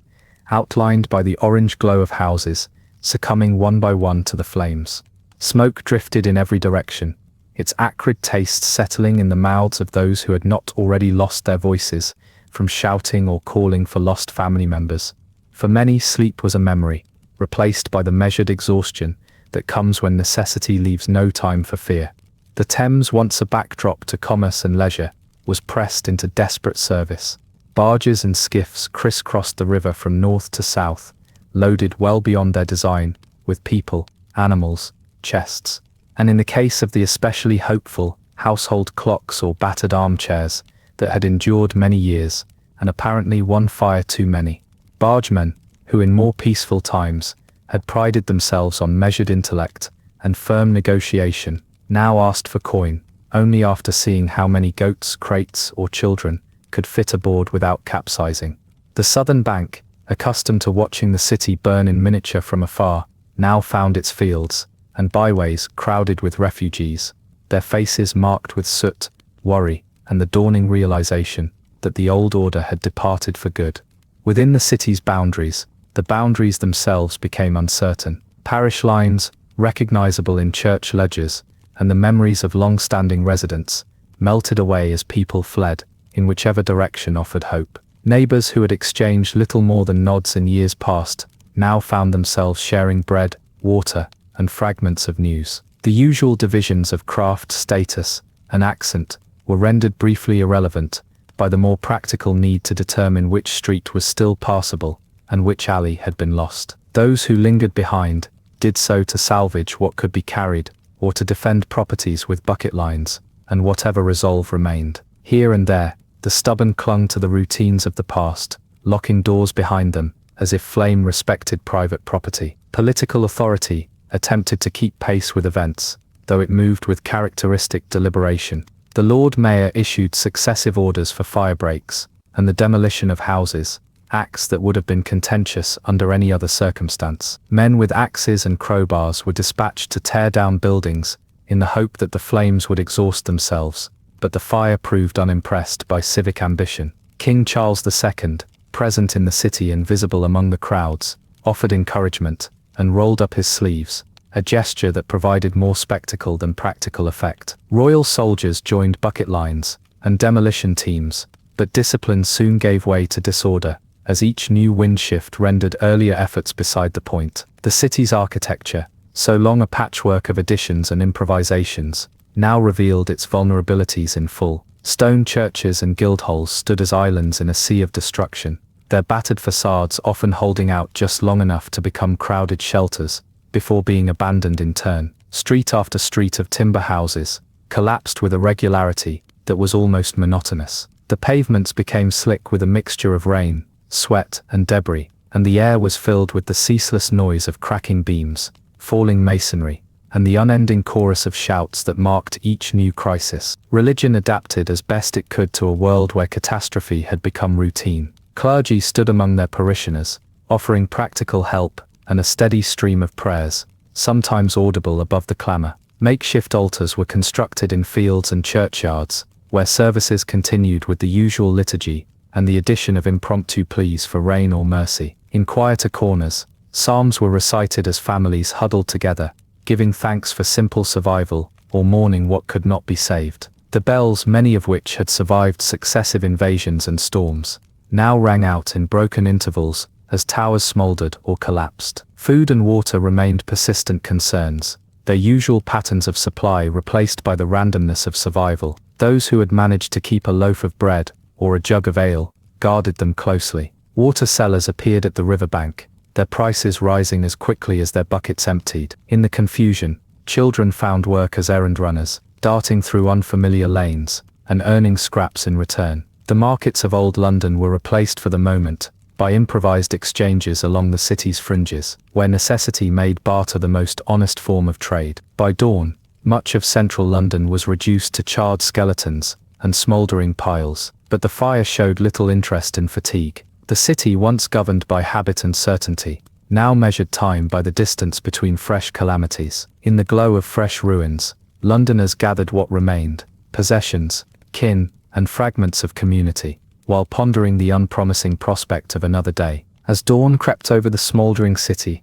outlined by the orange glow of houses, succumbing one by one to the flames. Smoke drifted in every direction, its acrid taste settling in the mouths of those who had not already lost their voices, from shouting or calling for lost family members. For many, sleep was a memory, replaced by the measured exhaustion that comes when necessity leaves no time for fear. The Thames, once a backdrop to commerce and leisure, was pressed into desperate service. Barges and skiffs crisscrossed the river from north to south, loaded well beyond their design, with people, animals, chests, and in the case of the especially hopeful, household clocks or battered armchairs that had endured many years, and apparently one fire too many. Bargemen, who in more peaceful times had prided themselves on measured intellect and firm negotiation, now asked for coin, only after seeing how many goats, crates, or children could fit aboard without capsizing. The Southern Bank, accustomed to watching the city burn in miniature from afar, now found its fields and byways crowded with refugees, their faces marked with soot, worry, and the dawning realization that the old order had departed for good. Within the city's boundaries, the boundaries themselves became uncertain. Parish lines, recognizable in church ledgers, and the memories of long-standing residents, melted away as people fled, in whichever direction offered hope. Neighbors who had exchanged little more than nods in years past, now found themselves sharing bread, water, and fragments of news. The usual divisions of craft, status, and accent were rendered briefly irrelevant by the more practical need to determine which street was still passable and which alley had been lost. Those who lingered behind did so to salvage what could be carried or to defend properties with bucket lines, and whatever resolve remained. Here and there, The stubborn clung to the routines of the past, locking doors behind them, as if flame respected private property. Political authority attempted to keep pace with events, though it moved with characteristic deliberation. The Lord Mayor issued successive orders for fire breaks and the demolition of houses, acts that would have been contentious under any other circumstance. Men with axes and crowbars were dispatched to tear down buildings in the hope that the flames would exhaust themselves, but the fire proved unimpressed by civic ambition. King Charles II, present in the city and visible among the crowds, offered encouragement and rolled up his sleeves, a gesture that provided more spectacle than practical effect. Royal soldiers joined bucket lines and demolition teams, but discipline soon gave way to disorder, as each new wind shift rendered earlier efforts beside the point. The city's architecture, so long a patchwork of additions and improvisations, now revealed its vulnerabilities in full. Stone churches and guildhalls stood as islands in a sea of destruction, their battered facades often holding out just long enough to become crowded shelters, before being abandoned in turn. Street after street of timber houses collapsed with a regularity that was almost monotonous. The pavements became slick with a mixture of rain, sweat, and debris, and the air was filled with the ceaseless noise of cracking beams, falling masonry, and the unending chorus of shouts that marked each new crisis. Religion adapted as best it could to a world where catastrophe had become routine. Clergy stood among their parishioners, offering practical help and a steady stream of prayers, sometimes audible above the clamor. Makeshift altars were constructed in fields and churchyards, where services continued with the usual liturgy and the addition of impromptu pleas for rain or mercy. In quieter corners, psalms were recited as families huddled together, giving thanks for simple survival or mourning what could not be saved. The bells, many of which had survived successive invasions and storms, now rang out in broken intervals as towers smoldered or collapsed. Food and water remained persistent concerns, their usual patterns of supply replaced by the randomness of survival. Those who had managed to keep a loaf of bread or a jug of ale guarded them closely. Water sellers appeared at the riverbank, their prices rising as quickly as their buckets emptied. In the confusion, children found work as errand runners, darting through unfamiliar lanes and earning scraps in return. The markets of old London were replaced for the moment by improvised exchanges along the city's fringes, where necessity made barter the most honest form of trade. By dawn, much of central London was reduced to charred skeletons and smouldering piles, but the fire showed little interest in fatigue. The city, once governed by habit and certainty, now measured time by the distance between fresh calamities. In the glow of fresh ruins, Londoners gathered what remained, possessions, kin, and fragments of community, while pondering the unpromising prospect of another day. As dawn crept over the smouldering city,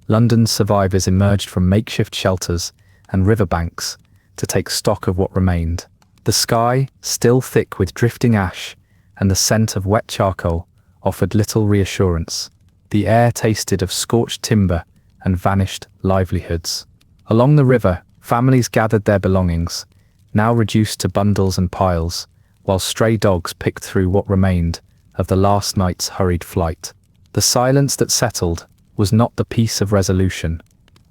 London's survivors emerged from makeshift shelters and riverbanks to take stock of what remained. The sky, still thick with drifting ash and the scent of wet charcoal, offered little reassurance. The air tasted of scorched timber and vanished livelihoods. Along the river, families gathered their belongings, now reduced to bundles and piles, while stray dogs picked through what remained of the last night's hurried flight. The silence that settled was not the peace of resolution,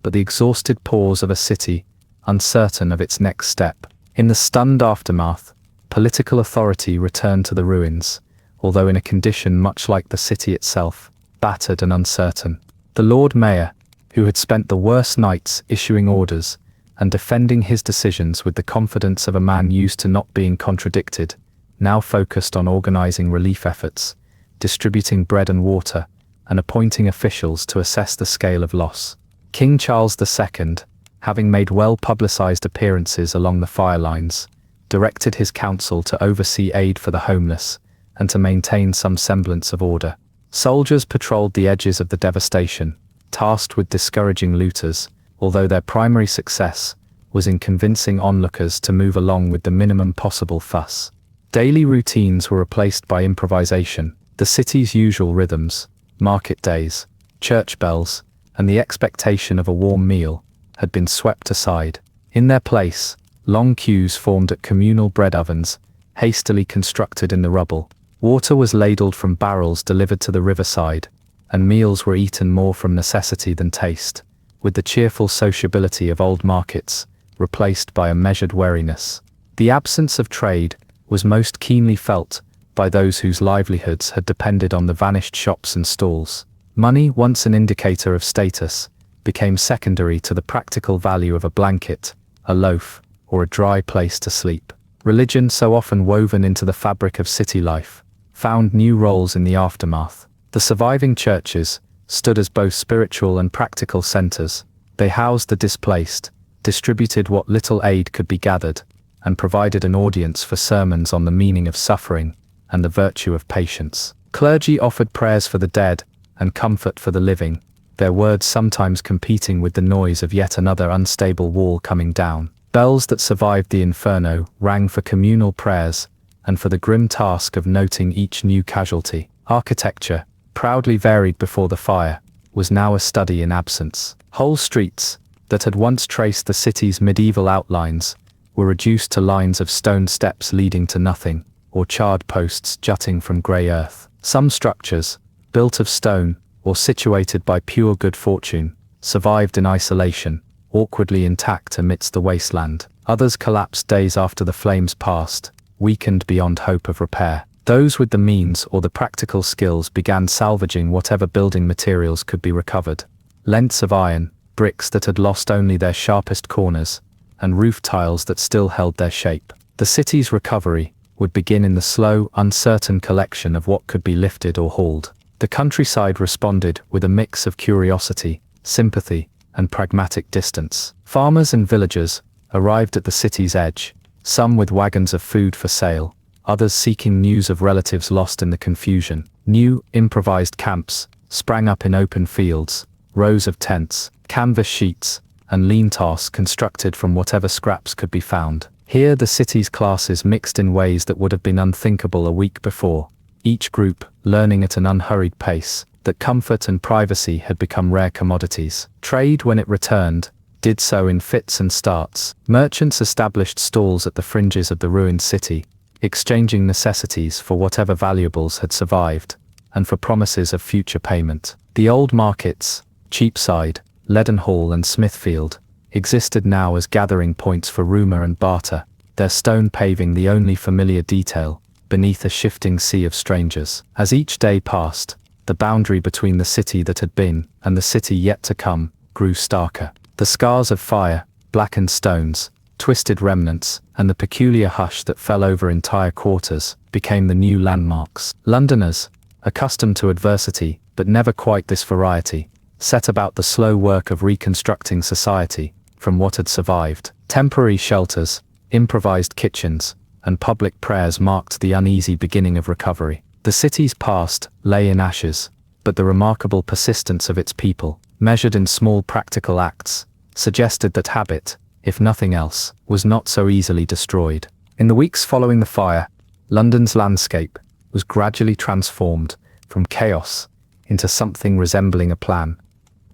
but the exhausted pause of a city uncertain of its next step. In the stunned aftermath, political authority returned to the ruins, although in a condition much like the city itself, battered and uncertain. The Lord Mayor, who had spent the worst nights issuing orders and defending his decisions with the confidence of a man used to not being contradicted, now focused on organizing relief efforts, distributing bread and water, and appointing officials to assess the scale of loss. King Charles II, having made well-publicized appearances along the fire lines, directed his council to oversee aid for the homeless and to maintain some semblance of order. Soldiers patrolled the edges of the devastation, tasked with discouraging looters, although their primary success was in convincing onlookers to move along with the minimum possible fuss. Daily routines were replaced by improvisation. The city's usual rhythms, market days, church bells, and the expectation of a warm meal had been swept aside. In their place, long queues formed at communal bread ovens, hastily constructed in the rubble. Water was ladled from barrels delivered to the riverside, and meals were eaten more from necessity than taste, with the cheerful sociability of old markets replaced by a measured wariness. The absence of trade was most keenly felt by those whose livelihoods had depended on the vanished shops and stalls. Money, once an indicator of status, became secondary to the practical value of a blanket, a loaf, or a dry place to sleep. Religion, so often woven into the fabric of city life, found new roles in the aftermath. The surviving churches stood as both spiritual and practical centers. They housed the displaced, distributed what little aid could be gathered, and provided an audience for sermons on the meaning of suffering and the virtue of patience. Clergy offered prayers for the dead and comfort for the living, their words sometimes competing with the noise of yet another unstable wall coming down. Bells that survived the inferno rang for communal prayers and for the grim task of noting each new casualty. Architecture, proudly varied before the fire, was now a study in absence. Whole streets, that had once traced the city's medieval outlines, were reduced to lines of stone steps leading to nothing, or charred posts jutting from grey earth. Some structures, built of stone, or situated by pure good fortune, survived in isolation, awkwardly intact amidst the wasteland. Others collapsed days after the flames passed, weakened beyond hope of repair. Those with the means or the practical skills began salvaging whatever building materials could be recovered. Lengths of iron, bricks that had lost only their sharpest corners, and roof tiles that still held their shape. The city's recovery would begin in the slow, uncertain collection of what could be lifted or hauled. The countryside responded with a mix of curiosity, sympathy, and pragmatic distance. Farmers and villagers arrived at the city's edge, some with wagons of food for sale, others seeking news of relatives lost in the confusion. New, improvised camps sprang up in open fields, rows of tents, canvas sheets, and lean tasks constructed from whatever scraps could be found. Here the city's classes mixed in ways that would have been unthinkable a week before, each group learning at an unhurried pace that comfort and privacy had become rare commodities. Trade, when it returned, did so in fits and starts. Merchants established stalls at the fringes of the ruined city, exchanging necessities for whatever valuables had survived, and for promises of future payment. The old markets, Cheapside, Leadenhall and Smithfield, existed now as gathering points for rumour and barter, their stone paving the only familiar detail, beneath a shifting sea of strangers. As each day passed, the boundary between the city that had been, and the city yet to come, grew starker. The scars of fire, blackened stones, twisted remnants, and the peculiar hush that fell over entire quarters, became the new landmarks. Londoners, accustomed to adversity, but never quite this variety, set about the slow work of reconstructing society from what had survived. Temporary shelters, improvised kitchens, and public prayers marked the uneasy beginning of recovery. The city's past lay in ashes, but the remarkable persistence of its people, measured in small practical acts, suggested that habit, if nothing else, was not so easily destroyed. In the weeks following the fire, London's landscape was gradually transformed from chaos into something resembling a plan,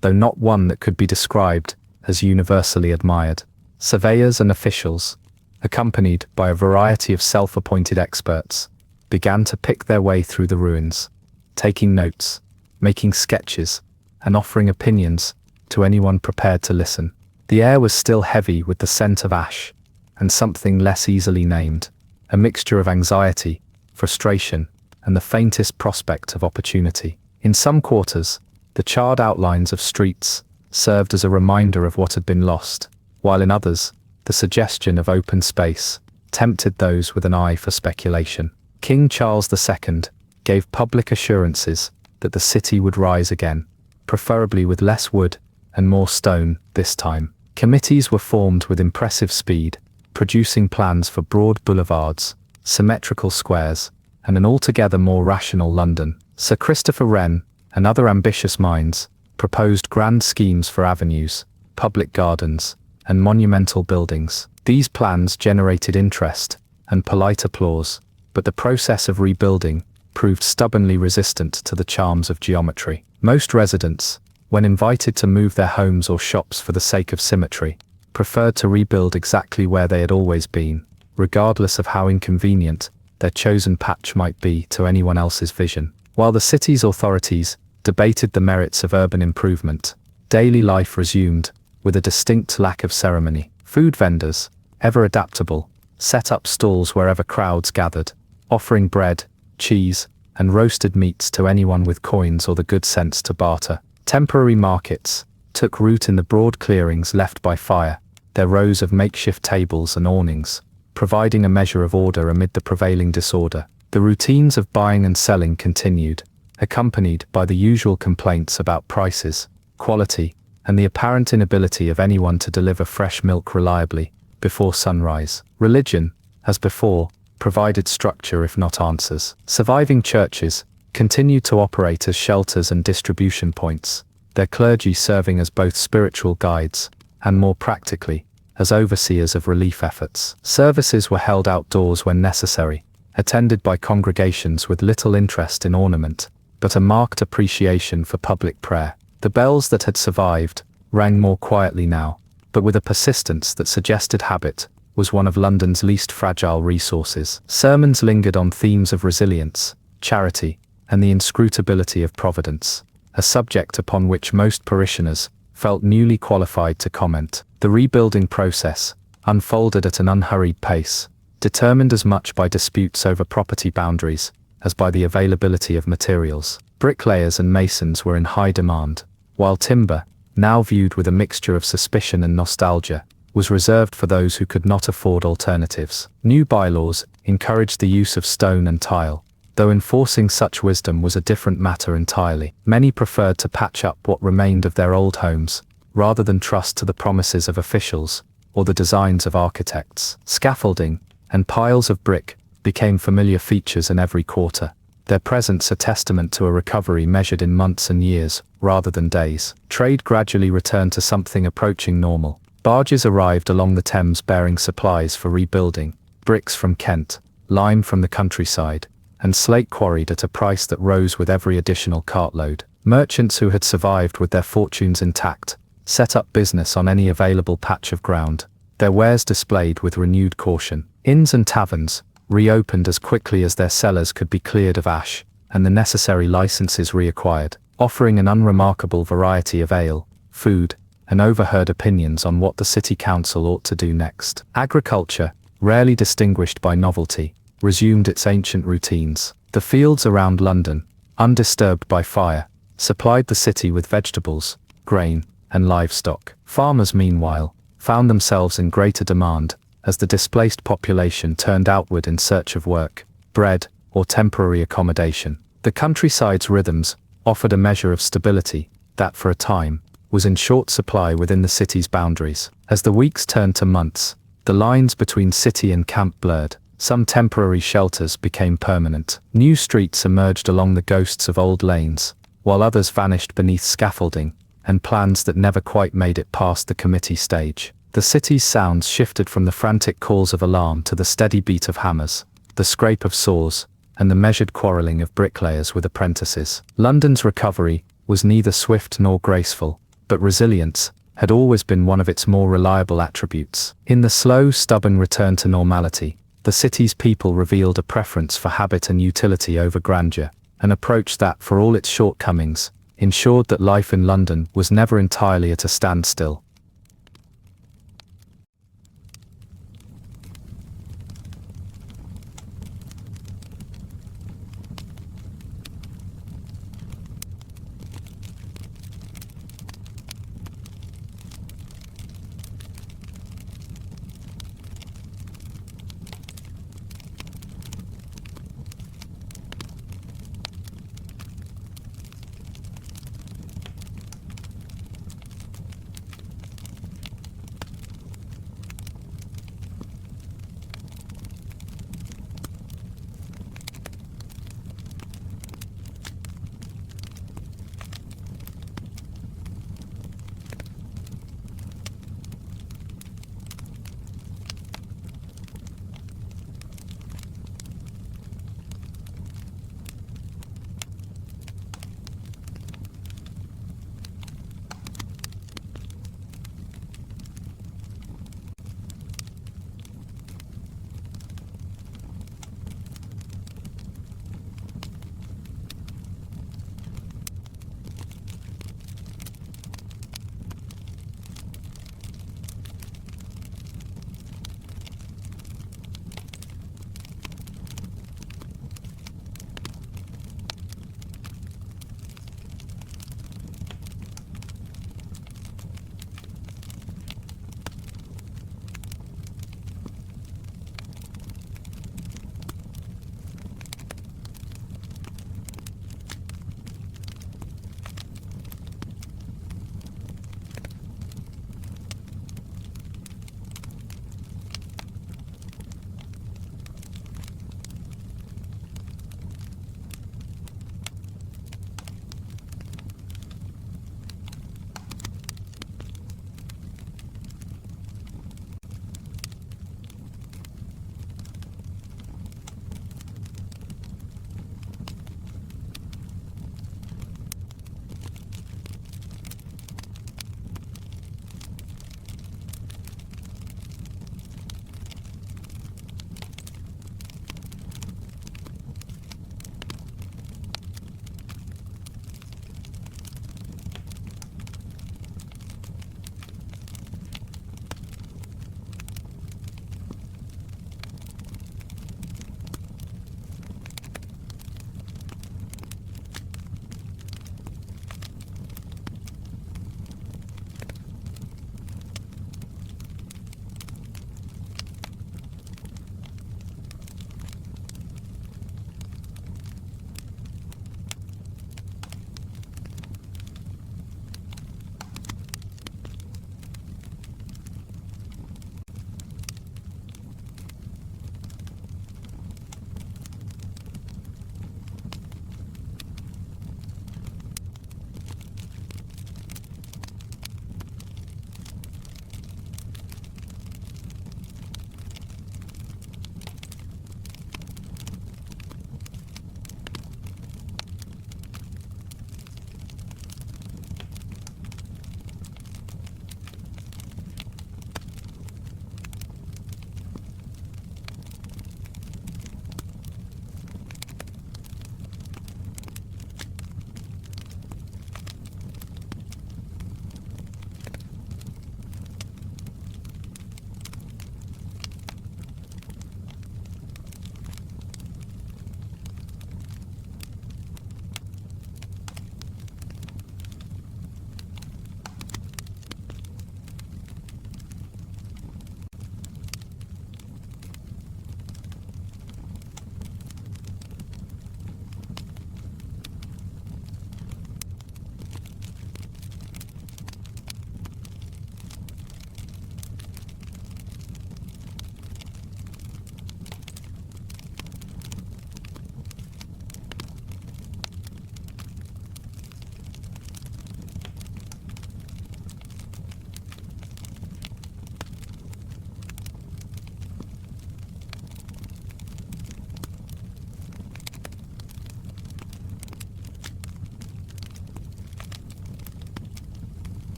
though not one that could be described as universally admired. Surveyors and officials, accompanied by a variety of self-appointed experts, began to pick their way through the ruins, taking notes, making sketches, and offering opinions to anyone prepared to listen. The air was still heavy with the scent of ash, and something less easily named, a mixture of anxiety, frustration, and the faintest prospect of opportunity. In some quarters, the charred outlines of streets served as a reminder of what had been lost, while in others, the suggestion of open space tempted those with an eye for speculation. King Charles II gave public assurances that the city would rise again, preferably with less wood and more stone this time. Committees were formed with impressive speed, producing plans for broad boulevards, symmetrical squares, and an altogether more rational London. Sir Christopher Wren and other ambitious minds proposed grand schemes for avenues, public gardens, and monumental buildings. These plans generated interest and polite applause, but the process of rebuilding proved stubbornly resistant to the charms of geometry. Most residents, when invited to move their homes or shops for the sake of symmetry, preferred to rebuild exactly where they had always been, regardless of how inconvenient their chosen patch might be to anyone else's vision. While the city's authorities debated the merits of urban improvement, daily life resumed with a distinct lack of ceremony. Food vendors, ever adaptable, set up stalls wherever crowds gathered, offering bread, cheese, and roasted meats to anyone with coins or the good sense to barter. Temporary markets took root in the broad clearings left by fire, their rows of makeshift tables and awnings, providing a measure of order amid the prevailing disorder. The routines of buying and selling continued, accompanied by the usual complaints about prices, quality, and the apparent inability of anyone to deliver fresh milk reliably before sunrise. Religion, as before, provided structure if not answers. Surviving churches continued to operate as shelters and distribution points, their clergy serving as both spiritual guides and, more practically, as overseers of relief efforts. Services were held outdoors when necessary, attended by congregations with little interest in ornament, but a marked appreciation for public prayer. The bells that had survived rang more quietly now, but with a persistence that suggested habit was one of London's least fragile resources. Sermons lingered on themes of resilience, charity, and the inscrutability of providence, a subject upon which most parishioners felt newly qualified to comment. The rebuilding process unfolded at an unhurried pace, determined as much by disputes over property boundaries as by the availability of materials. Bricklayers and masons were in high demand, while timber, now viewed with a mixture of suspicion and nostalgia, was reserved for those who could not afford alternatives. New bylaws encouraged the use of stone and tile, though enforcing such wisdom was a different matter entirely. Many preferred to patch up what remained of their old homes, rather than trust to the promises of officials or the designs of architects. Scaffolding and piles of brick became familiar features in every quarter, their presence a testament to a recovery measured in months and years, rather than days. Trade gradually returned to something approaching normal. Barges arrived along the Thames bearing supplies for rebuilding, bricks from Kent, lime from the countryside, and slate quarried at a price that rose with every additional cartload. Merchants who had survived with their fortunes intact set up business on any available patch of ground, their wares displayed with renewed caution. Inns and taverns reopened as quickly as their cellars could be cleared of ash and the necessary licenses reacquired, offering an unremarkable variety of ale, food, and overheard opinions on what the city council ought to do next. Agriculture, rarely distinguished by novelty, resumed its ancient routines. The fields around London, undisturbed by fire, supplied the city with vegetables, grain, and livestock. Farmers, meanwhile, found themselves in greater demand as the displaced population turned outward in search of work, bread, or temporary accommodation. The countryside's rhythms offered a measure of stability that, for a time, was in short supply within the city's boundaries. As the weeks turned to months, the lines between city and camp blurred. Some temporary shelters became permanent. New streets emerged along the ghosts of old lanes, while others vanished beneath scaffolding and plans that never quite made it past the committee stage. The city's sounds shifted from the frantic calls of alarm to the steady beat of hammers, the scrape of saws, and the measured quarrelling of bricklayers with apprentices. London's recovery was neither swift nor graceful, but resilience had always been one of its more reliable attributes. In the slow, stubborn return to normality, the city's people revealed a preference for habit and utility over grandeur, an approach that, for all its shortcomings, ensured that life in London was never entirely at a standstill.